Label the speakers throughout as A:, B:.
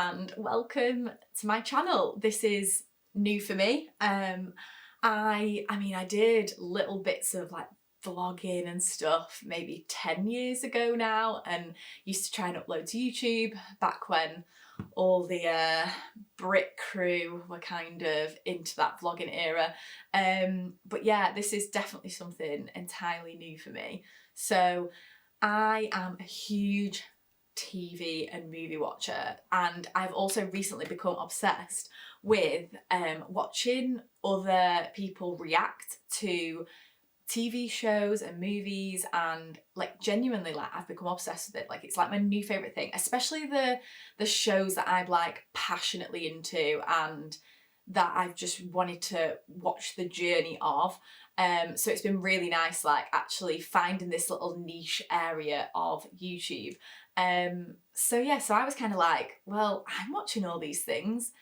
A: and welcome to my channel. This is new for me. I did little bits of like vlogging and stuff maybe 10 years ago now, and used to try and upload to YouTube back when all the Brit crew were kind of into that vlogging era. But yeah, this is definitely something entirely new for me. So I am a huge TV and movie watcher, and I've also recently become obsessed with watching other people react to TV shows and movies, and like genuinely, like, I've become obsessed with it. Like, it's like my new favourite thing, especially the shows that I'm like passionately into and that I've just wanted to watch the journey of. So it's been really nice, like, actually finding this little niche area of YouTube. So yeah, so I was kind of like, well, I'm watching all these things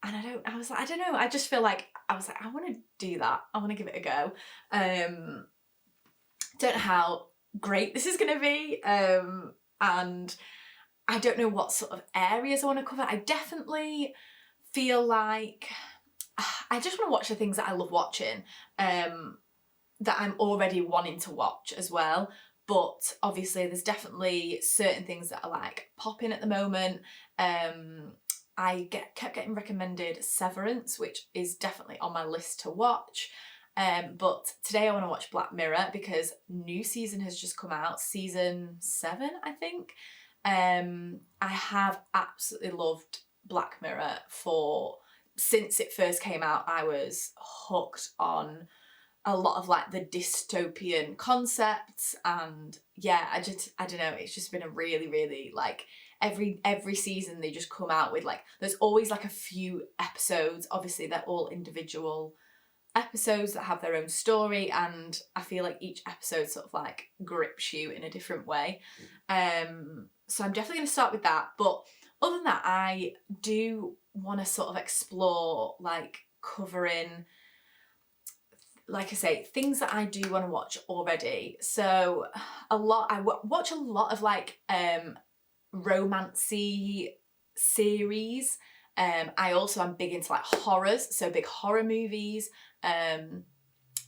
A: and I was like, I don't know, I just feel like, I was like, I want to do that. I want to give it a go. Don't know how great this is going to be. And I don't know what sort of areas I want to cover. I definitely feel like I just want to watch the things that I love watching, that I'm already wanting to watch as well. But obviously there's definitely certain things that are like popping at the moment. I kept getting recommended Severance, which is definitely on my list to watch. But today I want to watch Black Mirror because new season has just come out, season 7, I think. I have absolutely loved Black Mirror since it first came out. I was hooked on a lot of like the dystopian concepts, and yeah, I don't know, it's just been a really like every season they just come out with, like, there's always like a few episodes. Obviously they're all individual episodes that have their own story, and I feel like each episode sort of like grips you in a different way. So I'm definitely going to start with that. But other than that, I do want to sort of explore like covering, like I say, things that I do want to watch already. So I watch a lot of like romancy series. I also am big into like horrors, so big horror movies.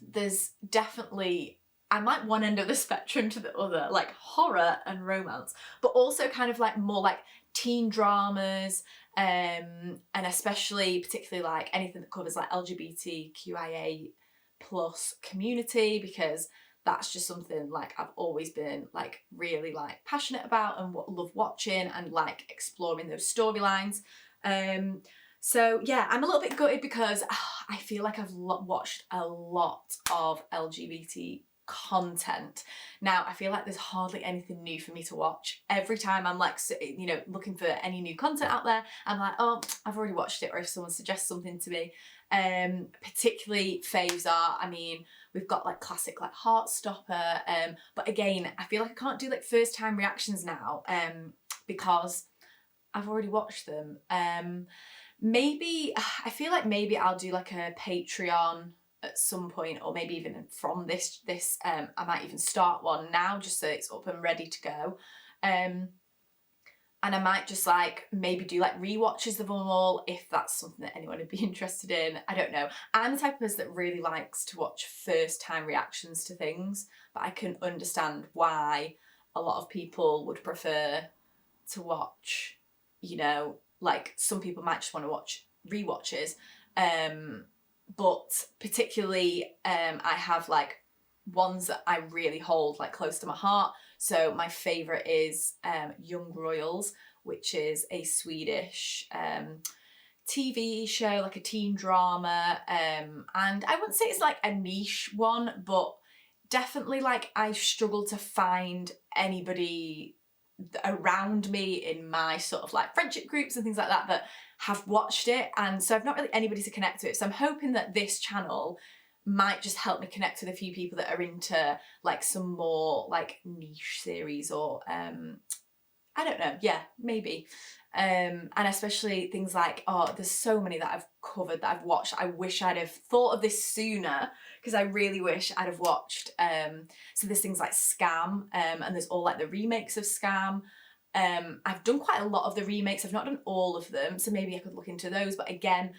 A: There's definitely, I'm like one end of the spectrum to the other, like horror and romance, but also kind of like more like teen dramas, and especially particularly like anything that covers like LGBTQIA plus community, because that's just something like I've always been like really like passionate about and love watching and like exploring those storylines. So yeah, I'm a little bit gutted because I feel like I've watched a lot of LGBT content. Now I feel like there's hardly anything new for me to watch. Every time I'm like, you know, looking for any new content out there, I'm like, oh, I've already watched it. Or if someone suggests something to me, particularly faves are, I mean, we've got like classic like Heartstopper, but again, I feel like I can't do like first time reactions now, because I've already watched them. Maybe, I feel like maybe I'll do like a Patreon at some point, or maybe even from this I might even start one now just so it's up and ready to go. And I might just like maybe do like rewatches of them all, if that's something that anyone would be interested in. I don't know. I'm the type of person that really likes to watch first time reactions to things, but I can understand why a lot of people would prefer to watch, you know, like some people might just want to watch rewatches. But particularly I have like ones that I really hold like close to my heart. So my favourite is Young Royals, which is a Swedish TV show, like a teen drama, and I wouldn't say it's like a niche one, but definitely like I struggle to find anybody around me in my sort of like friendship groups and things like that that have watched it, and so I've not really anybody to connect to it. So I'm hoping that this channel might just help me connect with a few people that are into like some more like niche series, or I don't know, yeah, maybe. And especially things like, oh, there's so many that I've covered, that I've watched. I wish I'd have thought of this sooner, because I really wish I'd have watched. So there's things like Scam, and there's all like the remakes of Scam. I've done quite a lot of the remakes. I've not done all of them, so maybe I could look into those. But again,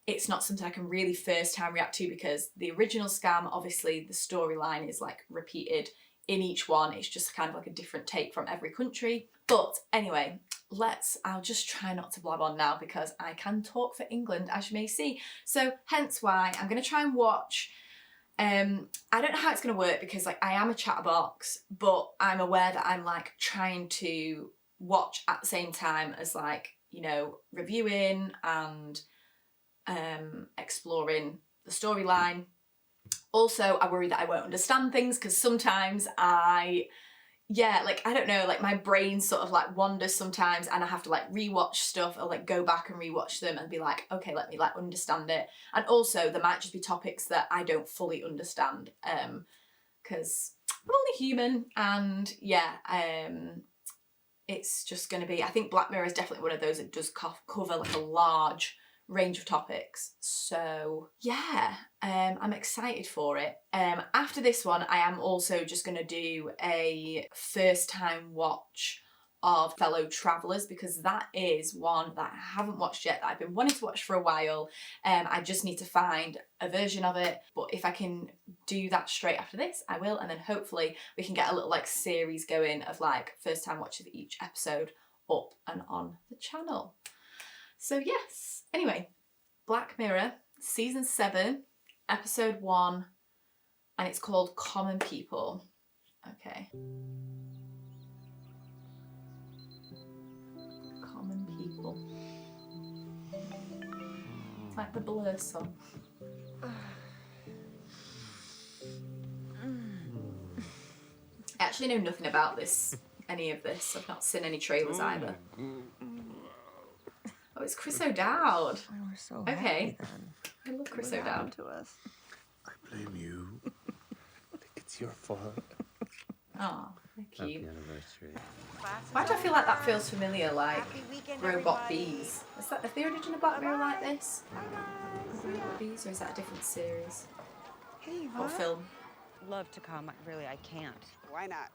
A: it's not something I can really first time react to because the original Scam, obviously the storyline is like repeated in each one. It's just kind of like a different take from every country. But anyway, I'll just try not to blab on now because I can talk for England, as you may see. So hence why I'm going to try and watch. I don't know how it's going to work because like I am a chatterbox, but I'm aware that I'm like trying to watch at the same time as like, you know, reviewing and exploring the storyline. Also, I worry that I won't understand things because sometimes I don't know, like my brain sort of like wanders sometimes and I have to like rewatch stuff or like go back and rewatch them and be like, okay, let me like understand it. And also there might just be topics that I don't fully understand because I'm only human and it's just going to be, I think Black Mirror is definitely one of those that does cover like a large range of topics. So yeah, I'm excited for it. After this one, I am also just going to do a first time watch of Fellow Travellers because that is one that I haven't watched yet that I've been wanting to watch for a while. I just need to find a version of it, but if I can do that straight after this, I will, and then hopefully we can get a little like series going of like first time watches of each episode up and on the channel. So yes, anyway, Black Mirror, season 7, episode 1, and it's called Common People. Okay. Common People. It's like the Blur song. I actually know nothing about any of this. I've not seen any trailers either. Oh, it's Chris O'Dowd.
B: Oh, we're so
A: okay.
B: Happy, then.
A: I love Chris
B: What
A: O'Dowd.
B: happened to us?
C: I blame you. I think it's your fault.
A: Oh, they're cute.
C: Happy anniversary.
A: Why do I feel like that feels familiar, like Robot Bees? Have they already done a Black Mirror like this? Robot Bees, or is that a different series?
B: Hey,
A: Or film?
B: Love to come. Really, I can't.
D: Why not?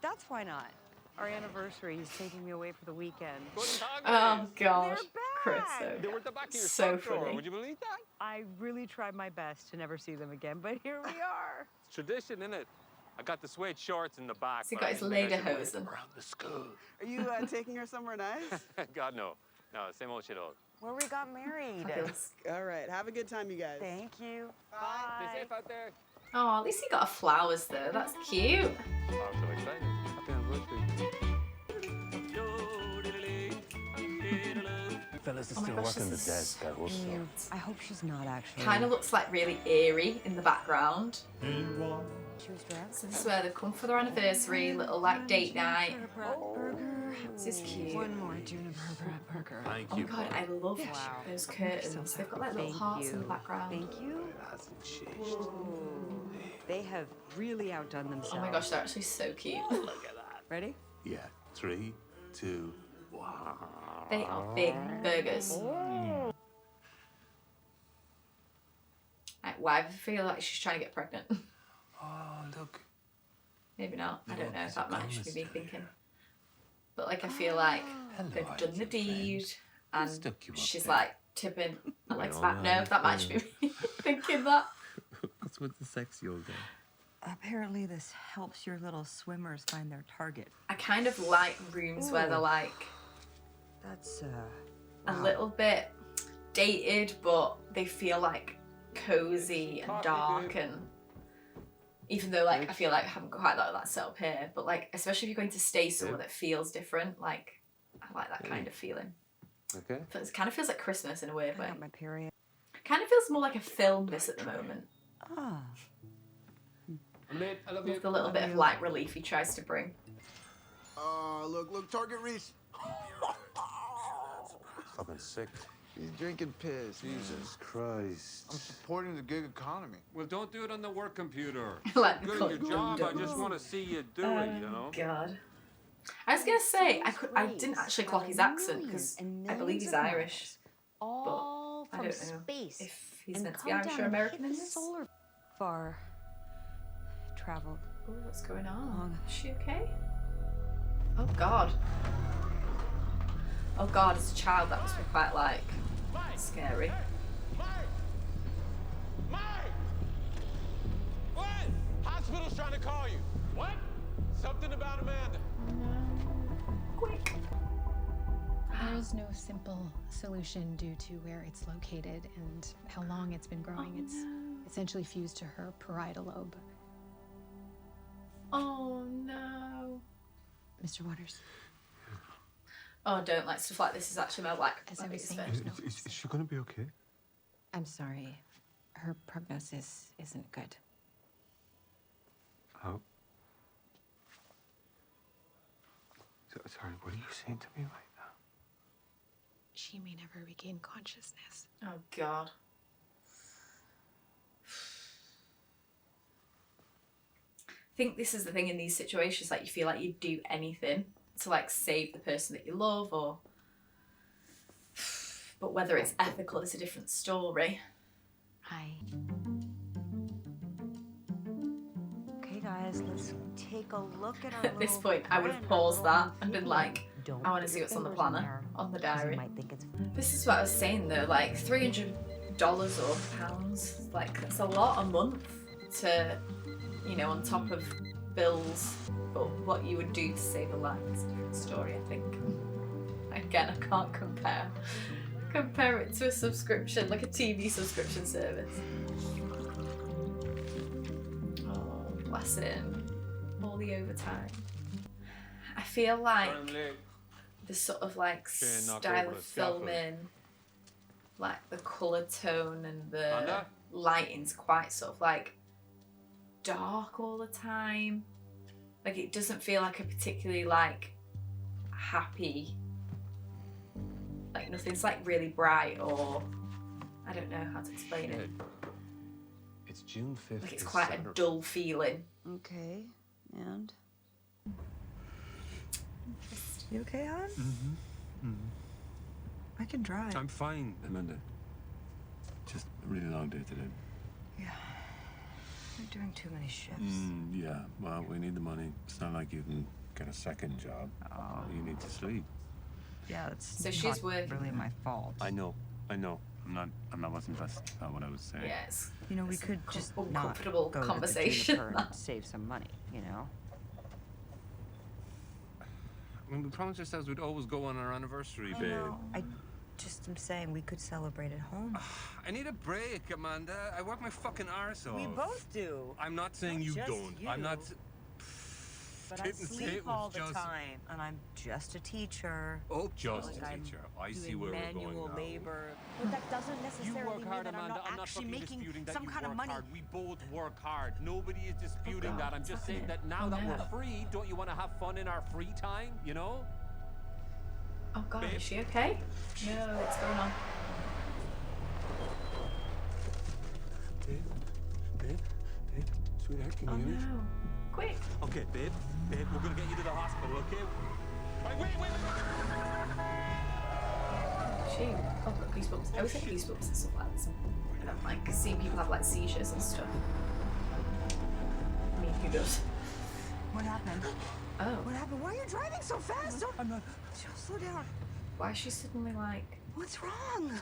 B: That's why not. Our anniversary is taking me away for the weekend.
A: Oh god,
B: They're
A: Chris
B: back.
C: They were at the back of your
A: so
C: front door.
A: funny.
C: Would you believe that?
B: I really tried my best to never see them again, but here we are.
C: It's tradition, innit? I got the suede shorts in the back.
A: So he
C: but
A: got
C: I
A: his
C: didn't think I should wear
A: lederhosen.
C: them around the school.
D: Are you taking her somewhere nice?
C: God, no. No, same old shit old.
B: Where we got married.
A: Fabulous.
D: All right, have a good time, you guys.
B: Thank you.
C: Stay safe out there.
A: Oh, at least he got flowers though. That's cute.
C: Oh, I'm so excited. Happy anniversary. Fellas are
A: Oh my
C: still
A: gosh,
C: working the
A: this is
C: desk, I hope so.
B: I hope she's not actually.
A: Kind of looks like really eerie in the background.
B: She was dressed.
A: So this is where they've come for their anniversary, little like date night.
B: Burger.
A: This is cute.
B: One more tuna burger.
C: Thank
A: Oh
C: you.
A: my god, I love
B: Wow.
A: those curtains. They've got like little
B: Thank
A: hearts
B: you.
A: in the background.
B: Thank you.
C: It hasn't changed.
B: They have really outdone themselves.
A: Oh my gosh, they're actually so cute.
C: Look at that.
B: Ready?
C: Yeah. 3, 2, 1.
A: They are big burgers. Like, why? I feel like she's trying to get pregnant.
C: Oh, look.
A: Maybe not. I don't know.
C: There's
A: That
C: a
A: might just be me
C: chemistry.
A: thinking. But like, I feel like
C: Hello,
A: they've done the
C: IT friend.
A: deed,
C: Who
A: and
C: stuck you up
A: she's
C: there?
A: like tipping her legs
C: Well,
A: back. No, that might just be me thinking that.
C: What's with the sex yoga?
B: Apparently this helps your little swimmers find their target.
A: I kind of like rooms where they're like
B: That's
A: a
B: wow.
A: little bit dated, but they feel like cozy and dark, and even though like I feel like I haven't quite got that set up here, but like especially if you're going to stay somewhere that feels different, like I like that kind of feeling.
C: Okay.
A: But it kind of feels like Christmas in a weird
B: I
A: way.
B: got my period.
A: Kind of feels more like a film this at the moment.
B: Ah.
C: I love
A: With the little bit of light relief he tries to bring.
E: Look, Target Reese.
C: Fucking sick.
E: He's drinking piss.
C: Jesus Christ.
E: I'm supporting the gig economy.
F: Well, don't do it on the work computer.
A: Like
F: Good at your job. I just want to see you do it, you know?
A: God. I was gonna say I didn't actually clock his accent because I believe he's Irish.
B: All
A: I
B: from
A: don't know
B: space.
A: if he's
B: and
A: meant to be
B: come
A: Irish
B: down
A: or
B: and
A: American
B: hit
A: in
B: the
A: this.
B: solar far. Traveled.
A: Oh, what's going on?
B: Long.
A: Is she okay? Oh God. Oh God, as a child that must be quite like scary.
G: Mike! What? Hospital's trying to call you. What? Something about Amanda.
A: Quick.
H: There is no simple solution due to where it's located and how long it's been growing. It's essentially fused to her parietal lobe.
A: Oh no.
H: Mr. Waters,
A: Oh, I don't like stuff like this. Is actually my like.
H: as
A: my
H: I was
A: biggest
H: saying,
A: fear.
H: there's no
C: Is she gonna be okay?
H: I'm sorry. Her prognosis isn't good.
C: Oh. Sorry, what are you saying to me right now?
H: She may never regain consciousness.
A: Oh God. I think this is the thing in these situations, like you feel like you'd do anything to like save the person that you love, or but whether it's ethical is a different story.
H: Hi.
B: Okay, guys, let's take a look at our
A: At this
B: little
A: point, I would have
B: friend, our
A: paused
B: little
A: that and been like,
B: Don't
A: I want to
B: put
A: see
B: your
A: what's on the
B: fingers in
A: planner,
B: there,
A: on the
B: 'cause you
A: diary.
B: might think it's
A: This is what I was saying though, like $300 or pounds, like that's a lot a month to, you know, on top of bills. But what you would do to save a life is a different story, I think. Again, I can't compare it to a subscription, like a TV subscription service. Oh, bless him. All the overtime. I feel like
F: I'm late.
A: the sort of like
F: Shane knocked
A: style
F: over
A: of
F: the scaffold.
A: filming, like the colour tone and the
F: Amanda?
A: lighting's quite sort of like dark all the time. Like it doesn't feel like a particularly like happy, like nothing's like really bright, or I don't know how to explain it.
C: It's June 5th.
A: Like it's quite a
C: Saturday.
A: dull feeling.
B: okay. And you okay, hon? I can drive.
F: I'm fine, Amanda.
C: Just a really long day today.
B: Yeah. You're doing too many shifts.
C: Yeah, well, we need the money. It's not like you can get a second job. You need to sleep.
B: Yeah, it's
A: So she's working.
B: really my fault.
C: I know. That's not what I was saying.
A: Yeah, it's
B: You know, we
A: It's
B: could
A: an
B: just
A: uncomfortable
B: not go
A: conversation,
B: to the Juniper
A: that.
B: and save some money, you know?
F: I mean, we promised ourselves we'd always go on our anniversary, babe.
B: I just am saying we could celebrate at home.
F: I need a break, Amanda. I work my fucking arse off.
B: We both do.
F: I'm not saying
B: Not
F: you
B: just
F: don't.
B: you.
F: I'm not.
B: But I
F: Didn't say
B: sleep
F: it was
B: all the
F: just-
B: time, and I'm just a teacher.
F: Oh, just
B: Like
F: a
B: I'm
F: teacher. I see
B: doing
F: where we're
B: manual
F: going now.
B: labor. But that doesn't necessarily
F: You work
B: mean
F: hard,
B: that I'm
F: Amanda.
B: not
F: I'm not
B: actually
F: fucking
B: making
F: disputing that
B: some
F: you
B: kind
F: work
B: of money.
F: hard. We both work hard. Nobody is disputing
A: God,
F: that. I'm
A: what's
F: just saying
A: happening?
F: that now
A: Oh,
F: that
A: no.
F: we're free, don't you want to have fun in our free time? You know?
A: Oh God,
F: Babe?
A: is she okay? No, what's going on?
C: Babe, sweetheart, can
A: Oh
C: you hear me?
A: no. Quick.
F: Okay, babe, we're gonna get you to the hospital, okay? Wait.
A: She. Oh, got goosebumps. I always get goosebumps and stuff like this. I don't like seeing people have like seizures and stuff. I mean, who does?
B: What happened?
A: Oh,
B: What happened? Why are you driving so fast? Don't... I'm not. Slow down.
A: why is she suddenly like?
B: What's wrong?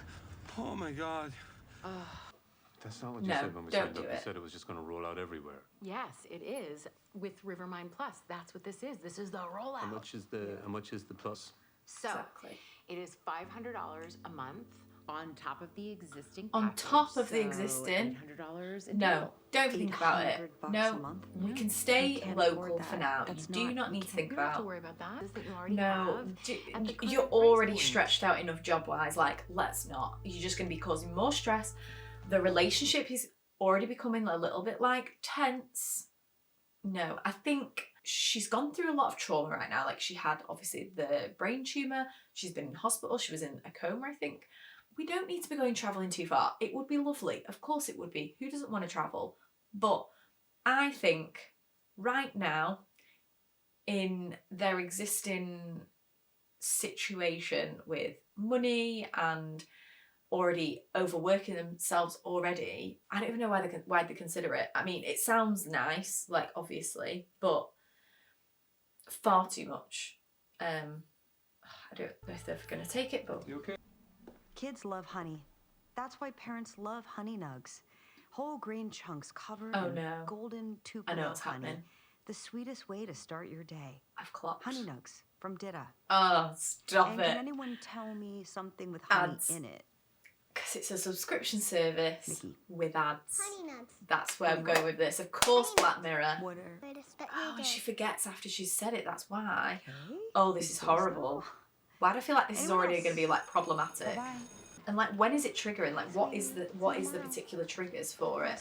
F: Oh my God.
C: That's not what you
A: No,
C: said when we
A: don't
C: signed
A: do
C: up. You
A: it.
C: said it was just going to roll out everywhere.
H: Yes, it is. With Rivermind Plus, that's what this is. This is the rollout.
C: How much is the plus?
H: So,
A: Exactly.
H: it is $500 a month on top of the existing
A: On
H: package,
A: top of the
H: so
A: existing?
H: $800 a
A: No,
H: deal.
A: don't think about it.
B: $800
A: No,
B: a month?
A: we
B: No,
A: can
B: we
A: stay
B: can't
A: local
B: afford
A: for
B: that.
A: now.
B: That's
A: You do
B: not-
A: not need to think
H: You don't have to
A: about.
H: worry about that. Is that you already
A: No,
H: have at the
A: you're
H: current
A: already
H: price point.
A: stretched out enough job-wise. Like, let's not. You're just going to be causing more stress. The relationship is already becoming a little bit like tense. No, I think she's gone through a lot of trauma right now. Like, she had obviously the brain tumor. She's been in hospital. She was in a coma, I think. We don't need to be going traveling too far. It would be lovely. Of course it would be. Who doesn't want to travel? But I think right now, in their existing situation with money and already overworking themselves already, I don't even know why they consider it. I mean, it sounds nice, like obviously, but far too much. I don't know if they're going to take it, but...
C: You okay?
B: Kids love honey. That's why parents love Honey Nugs. Whole grain chunks covered
A: Oh,
B: in
A: no.
B: golden
A: I
B: Tupelo
A: know what's
B: honey.
A: happening.
B: The sweetest way to start your day.
A: I've clocked.
B: Honey Nugs from Ditta.
A: Oh, stop
B: And
A: it.
B: can anyone tell me something with honey
A: Ads.
B: in it?
A: Because it's a subscription service
B: Mickey.
A: with ads.
I: Honey Nugs.
A: That's where I'm going with this. Of course, Black Mirror.
B: What are...
I: Way to spend
A: Oh,
I: your
A: and she
I: day.
A: forgets after she's said it, that's why.
B: Okay.
A: Oh, this is horrible. Why do I feel like this is
B: Anyone
A: already
B: else?
A: going to be like problematic?
B: Bye-bye.
A: And like, when is it triggering? Like, what is the particular triggers for it?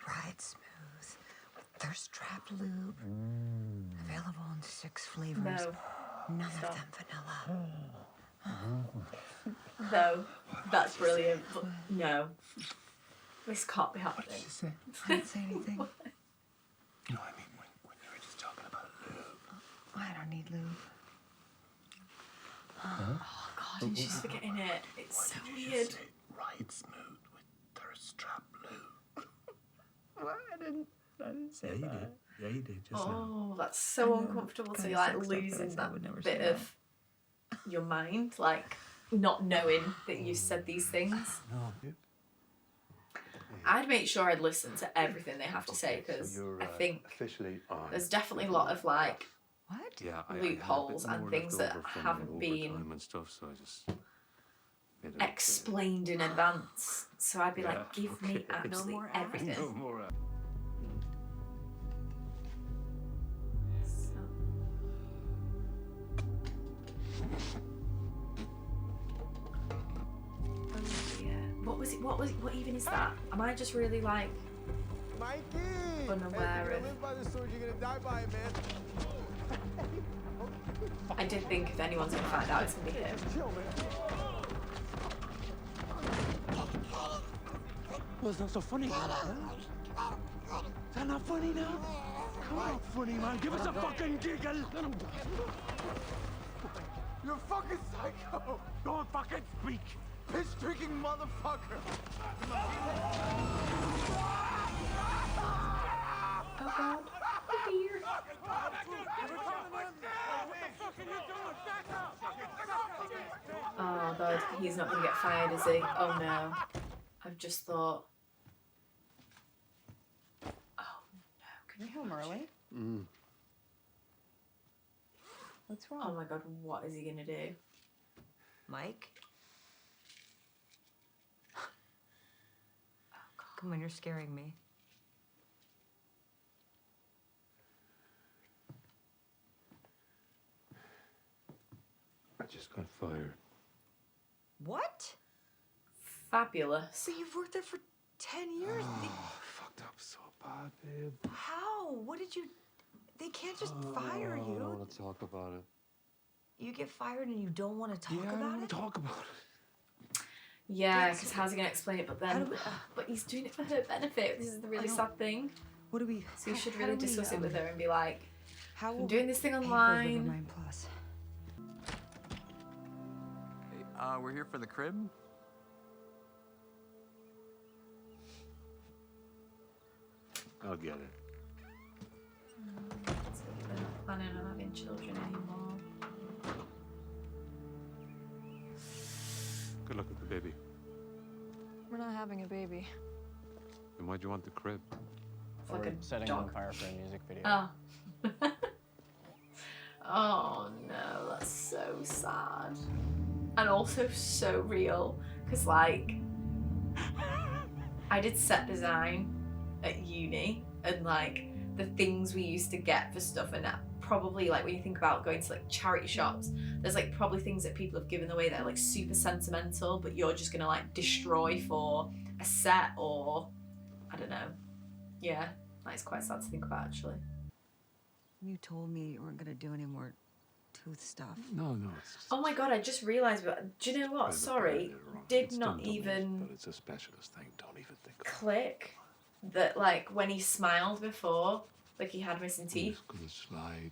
B: Ride smooth with thirst trap lube. Available in 6 flavors.
A: No.
B: None
A: Stop.
B: of them vanilla.
A: No, that's brilliant. But no, this can't be happening.
C: say?
B: I didn't say anything.
C: No, I mean when you were just talking about lube.
B: I don't need lube.
A: Oh God, and she's forgetting it. It's so
C: Did you
A: weird.
C: just say ride smooth with thirst trap lube?
B: I didn't say
C: Yeah, you did. Yeah, you did. Just now.
A: Oh, that's so uncomfortable to be like losing that bit of your mind, like not knowing that you said these things.
C: No, you.
A: I'd make sure I'd listen to everything they have to say because
C: So you're,
A: I think
C: officially on.
A: there's definitely a lot of like
B: What?
C: Yeah, I
A: loopholes
C: had a bit
A: and
C: more
A: things
C: left
A: that
C: over from
A: haven't
C: the
A: been
C: overtime and stuff, so I just made it
A: explained in advance. So I'd be
C: Yeah,
A: like, give me
C: okay. No
A: absolutely
B: more ads.
A: everything.
C: No more.
A: So- Oh dear. What even is that? Am I just really like
E: Mikey!
A: unaware
E: Hey, if you're
A: of?
E: gonna live by the sword, you're gonna die by it, man.
A: I did think if anyone's gonna find out, it's gonna be him.
E: Chill, man.
F: Well, it's not so funny. Huh? Is that not funny now? Come on, funny man. Give us a fucking giggle.
E: You're a fucking psycho!
F: Don't fucking speak.
E: Piss drinking motherfucker!
A: Oh God. Oh dear. Oh God, he's not gonna get fired, is he? Oh no. I've just thought. Oh no. Can you
B: home early? What's
A: Oh my God, what is he gonna do?
B: Mike? Come on, you're scaring me.
C: I just got fired.
B: What?
A: Fabulous.
B: But you've worked there for 10 years.
C: Oh, fucked up so bad, babe.
B: How? What did you... They can't just fire
C: I don't
B: you.
C: want to talk about it.
B: You get fired and you don't want to talk
C: Yeah, I don't
B: about
C: want
B: it?
C: to talk about it.
A: Yeah, because how's he gonna explain it? But
B: How
A: then,
B: do we-
A: but he's doing it for her benefit. This is the really
B: I know.
A: sad thing.
B: What do we...
A: So you should
B: how
A: really
B: do we,
A: discuss it with her and be like,
B: How
A: I'm
B: will
A: doing this thing
B: pay for
A: online.
B: Rivermine Plus?
J: Hey, we're here for the crib.
C: I'll get it.
A: So they're not planning on having children anymore.
C: Good luck with the baby.
K: We're not having a baby.
C: Then why'd you want the crib?
A: It's like a
J: setting
A: dog.
J: on fire for a music video.
A: Oh. Oh no, that's so sad. And also so real. Because, like, I did set design at uni, and, like, the things we used to get for stuff, and that probably, like, when you think about going to, like, charity shops, there's, like, probably things that people have given away that are, like, super sentimental, but you're just gonna, like, destroy for a set or, I don't know. Yeah, that's quite sad to think about, actually.
B: You told me you weren't going to do any more tooth stuff.
C: No, it's just
A: Oh my God, I just realised, but do you know what?
C: private
A: Sorry,
C: property, wrong.
A: did
C: It's
A: not
C: done to me,
A: even
C: But it's a specialist thing. Don't even think of it.
A: click that, like, when he smiled before, like he had missing
C: I'm
A: teeth.
C: just gonna slide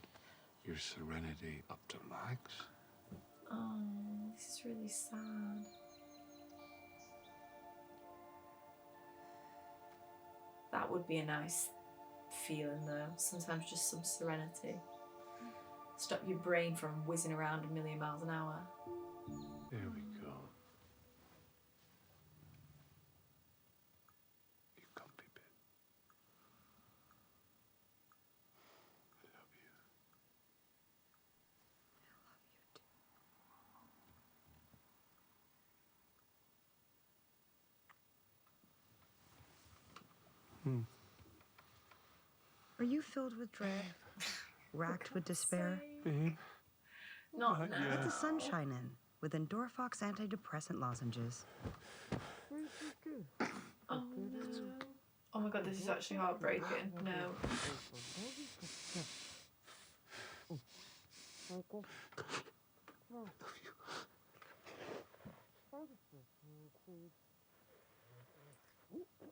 C: your serenity up to max.
A: Oh, this is really sad. That would be a nice feeling though. Sometimes just some serenity. Stop your brain from whizzing around a million miles an hour.
C: There we go. You comfy bit. I love you.
B: Are you filled with dread? Racked with despair?
C: Babe.
A: Not now.
B: Let the sunshine in with Endorphox antidepressant lozenges.
A: Oh no. Oh my god, this is actually heartbreaking. No.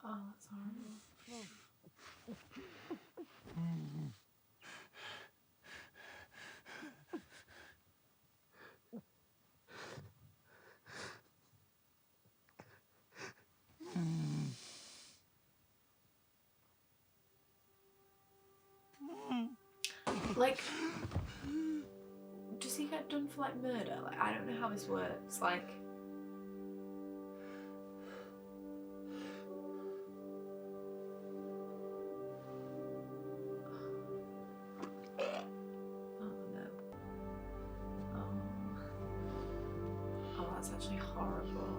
A: Oh, that's horrible. Like, does he get done for like murder? Like, I don't know how this works. Like, oh no. Oh, that's actually horrible.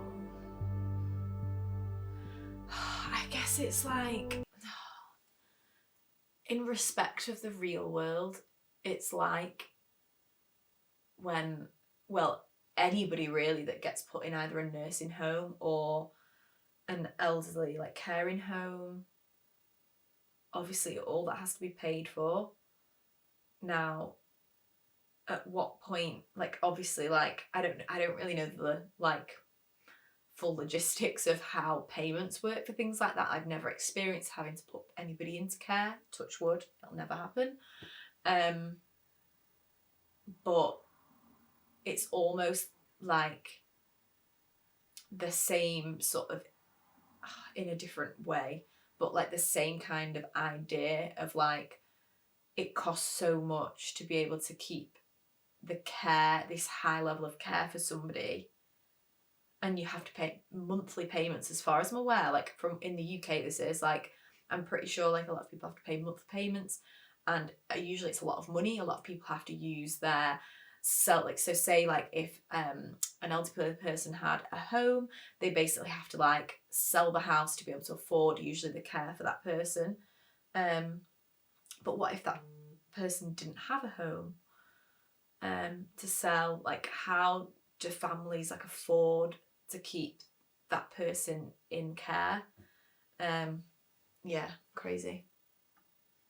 A: I guess it's like, in respect of the real world, it's like when, well, anybody really that gets put in either a nursing home or an elderly like caring home, obviously all that has to be paid for. Now, at what point, like obviously, like I don't really know the like full logistics of how payments work for things like that. I've never experienced having to put anybody into care. Touch wood, it'll never happen. But it's almost like the same sort of, in a different way, but like the same kind of idea of like, it costs so much to be able to keep the care, this high level of care for somebody, and you have to pay monthly payments as far as I'm aware. Like from in the UK this is like, I'm pretty sure like a lot of people have to pay monthly payments, and usually it's a lot of money. A lot of people have to use their like, so say like if an elderly person had a home, they basically have to like sell the house to be able to afford usually the care for that person. But what if that person didn't have a home to sell? Like, how do families like afford to keep that person in care? Yeah, crazy.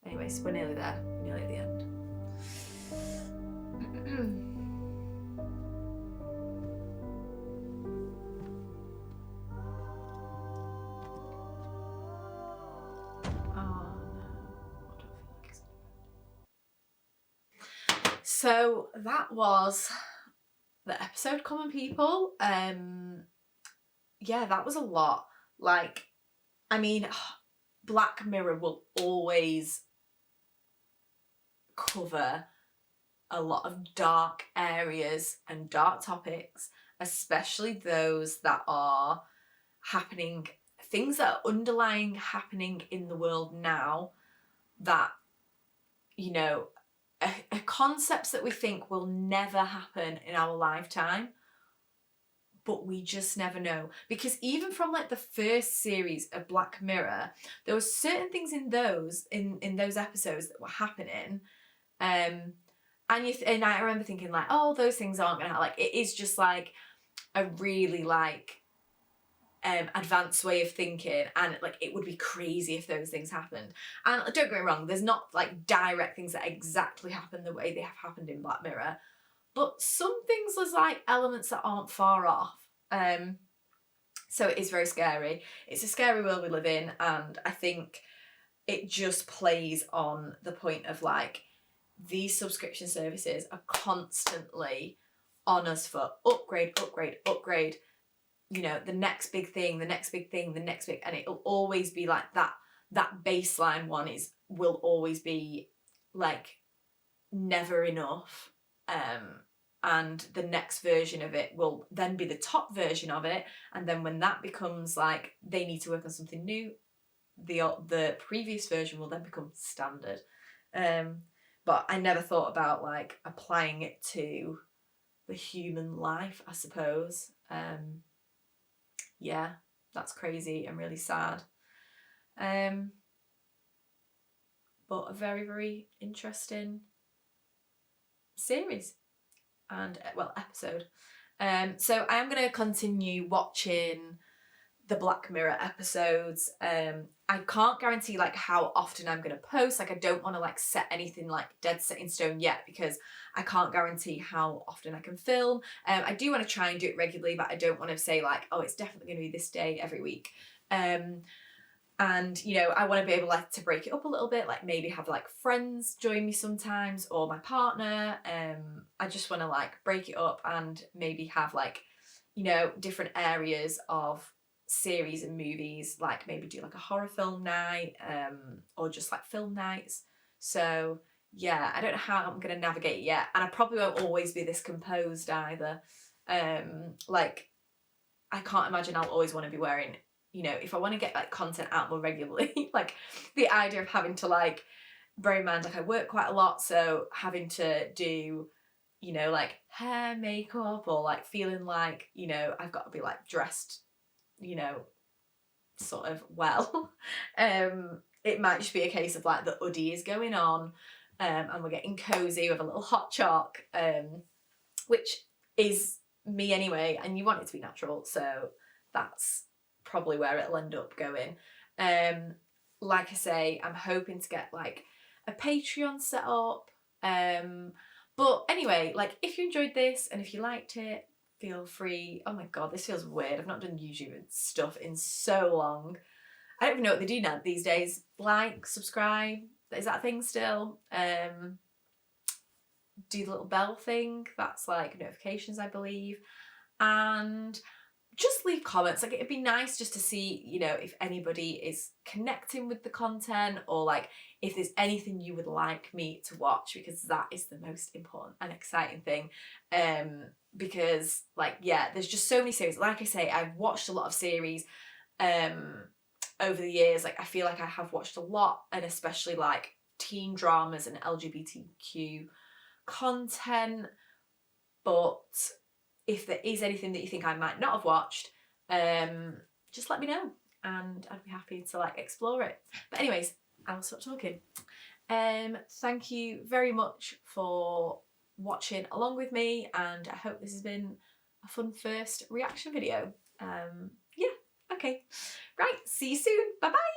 A: Anyways, we're nearly there. We're nearly at the end. So that was the episode, Common People. Yeah, that was a lot. Like, I mean, Black Mirror will always cover a lot of dark areas and dark topics, especially those that are happening, things that are underlying happening in the world now that, you know, are concepts that we think will never happen in our lifetime, but we just never know. Because even from like the first series of Black Mirror, there were certain things in those episodes that were happening, and I remember thinking like, oh, those things aren't gonna happen. Like, it is just like a really like advanced way of thinking, and like it would be crazy if those things happened. And don't get me wrong, there's not like direct things that exactly happen the way they have happened in Black Mirror, but some things, there's like elements that aren't far off. So it is very scary. It's a scary world we live in, and I think it just plays on the point of like, these subscription services are constantly on us for upgrade, you know, the next big thing, and it'll always be like that baseline one is will always be like never enough, and the next version of it will then be the top version of it, and then when that becomes like they need to work on something new, the previous version will then become standard. But I never thought about like applying it to the human life, I suppose. Yeah, that's crazy and really sad. But a very, very interesting series and, well, episode. So I am going to continue watching the Black Mirror episodes. I can't guarantee like how often I'm going to post. Like I don't want to like set anything like dead set in stone yet, because I can't guarantee how often I can film. I do want to try and do it regularly, but I don't want to say like, oh, it's definitely going to be this day every week. And, you know, I want to be able like to break it up a little bit, like maybe have like friends join me sometimes, or my partner. I just want to like break it up and maybe have like, you know, different areas of series and movies, like maybe do like a horror film night, or just like film nights. So yeah, I don't know how I'm going to navigate it yet, and I probably won't always be this composed either. Like I can't imagine I'll always want to be wearing, you know, if I want to get like content out more regularly, like the idea of having to like, bear in mind like I work quite a lot, so having to do, you know, like hair, makeup, or like feeling like, you know, I've got to be like dressed, you know, sort of well. It might just be a case of like the hoodie is going on, and we're getting cozy with a little hot choc, which is me anyway, and you want it to be natural, so that's probably where it'll end up going. Like I say, I'm hoping to get like a Patreon set up. But anyway, like if you enjoyed this and if you liked it, feel free. Oh my god, this feels weird. I've not done YouTube stuff in so long. I don't even know what they do now these days. Like, subscribe. Is that a thing still? Do the little bell thing. That's like notifications, I believe. And just leave comments. Like it'd be nice just to see, you know, if anybody is connecting with the content, or like if there's anything you would like me to watch, because that is the most important and exciting thing. Because like, yeah, there's just so many series. Like I say, I've watched a lot of series over the years. Like I feel like I have watched a lot, and especially like teen dramas and LGBTQ content. But if there is anything that you think I might not have watched, just let me know and I'd be happy to like explore it. But anyways, I'll stop talking. Thank you very much for watching along with me, and I hope this has been a fun first reaction video. Yeah, okay. Right, see you soon. Bye bye.